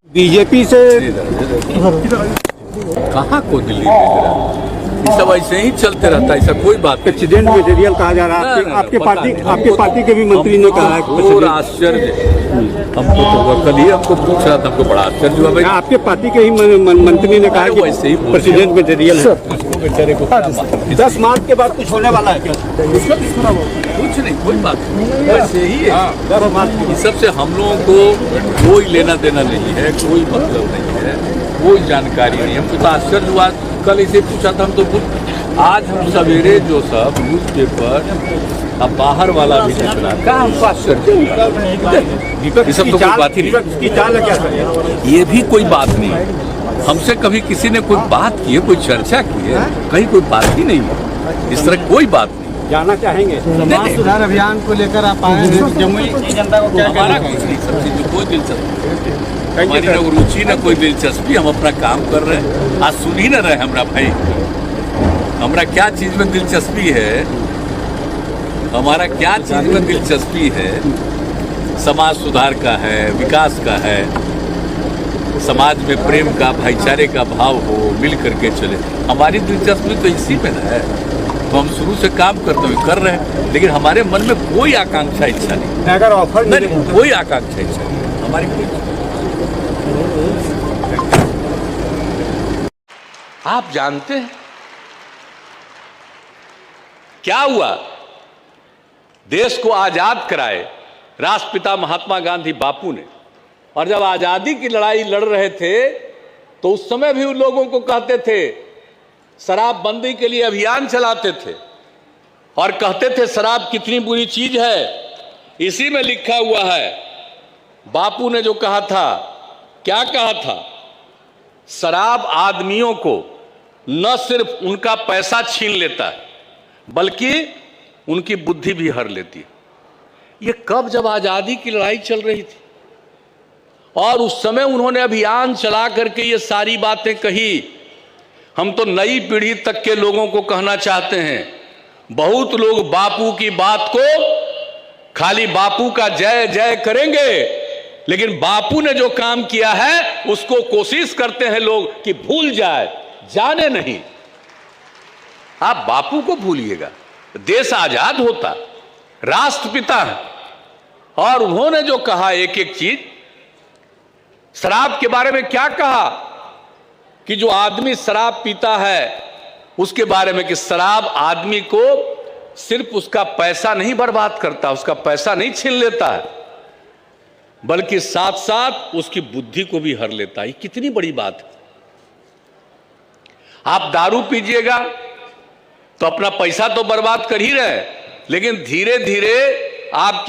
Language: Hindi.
बीजेपी से कहाँ को दिल्ली भेज रहा है? ये सब ऐसे ही चलते रहता है, ऐसा कोई बात नहीं। प्रेसिडेंट मटेरियल कहा जा रहा है। आपके पार्टी के भी मंत्री ने कहा है। और आश्चर्य हमको तो कल ही हमको पूछ रहा था, हमको बड़ा आश्चर्य हुआ भाई। आपके पार्टी के ही मंत्री ने कहा कि वैसे ही प्रेसिडेंट मटेरियल है। बेचारे को 10 मार्च के बाद कुछ होने वाला है क्या? कुछ नहीं, कोई बात नहीं, वैसे ही है। 10 मार्च इस सब से हम लोगों को कोई लेना देना नहीं है, कोई मतलब नहीं है, कोई जानकारी नहीं। हमको तो आश्चर्य हुआ, कल इसे पूछा था हम तो आज हम सवेरे जो सब न्यूज पेपर अब बाहर वाला भी दिख रहा था, हमको आश्चर्य हुआ। ये सब तो कोई बात ही नहीं, की चाल है क्या सर? ये भी कोई बात नहीं है। हमसे कभी किसी ने कोई बात की है, कोई चर्चा की है, कहीं कोई बात ही नहीं है, इस तरह कोई बात नहीं। जाना चाहेंगे समाज सुधार अभियान को लेकर आप आए हैं, जमुई की जनता को क्या हमारा कहना कुछ नहीं, सब चीज में कोई दिलचस्पी नहीं, हमारी न रुचि न कोई दिलचस्पी, हम अपना काम कर रहे हैं। आज सुन ही न रहे हमरा भाई, हमरा क्या चीज में दिलचस्पी है, हमारा क्या चीज में दिलचस्पी है? समाज सुधार का है, विकास का है, समाज में प्रेम का, भाईचारे का भाव हो, मिल करके चले। हमारी दिलचस्पी तो इसी में है, तो हम शुरू से काम करते हुए कर रहे हैं, लेकिन हमारे मन में कोई आकांक्षा इच्छा नहीं। अगर ऑफर नहीं, कोई आकांक्षा इच्छा नहीं हमारी कोई। आप जानते हैं क्या हुआ? देश को आजाद कराए राष्ट्रपिता महात्मा गांधी बापू ने, और जब आजादी की लड़ाई लड़ रहे थे तो उस समय भी उन लोगों को कहते थे, शराबबंदी के लिए अभियान चलाते थे और कहते थे शराब कितनी बुरी चीज है। इसी में लिखा हुआ है, बापू ने जो कहा था, क्या कहा था? शराब आदमियों को न सिर्फ उनका पैसा छीन लेता है, बल्कि उनकी बुद्धि भी हर लेती है। ये कब? जब आजादी की लड़ाई चल रही थी, और उस समय उन्होंने अभियान चला करके ये सारी बातें कही। हम तो नई पीढ़ी तक के लोगों को कहना चाहते हैं, बहुत लोग बापू की बात को खाली बापू का जय जय करेंगे, लेकिन बापू ने जो काम किया है उसको कोशिश करते हैं लोग कि भूल जाए, जाने नहीं। आप बापू को भूलिएगा, देश आजाद होता, राष्ट्रपिता है, और उन्होंने जो कहा एक एक चीज, शराब के बारे में क्या कहा कि जो आदमी शराब पीता है उसके बारे में कि शराब आदमी को सिर्फ उसका पैसा नहीं बर्बाद करता, उसका पैसा नहीं छीन लेता है, बल्कि साथ साथ उसकी बुद्धि को भी हर लेता है। कितनी बड़ी बात है। आप दारू पीजिएगा तो अपना पैसा तो बर्बाद कर ही रहे, लेकिन धीरे धीरे आपकी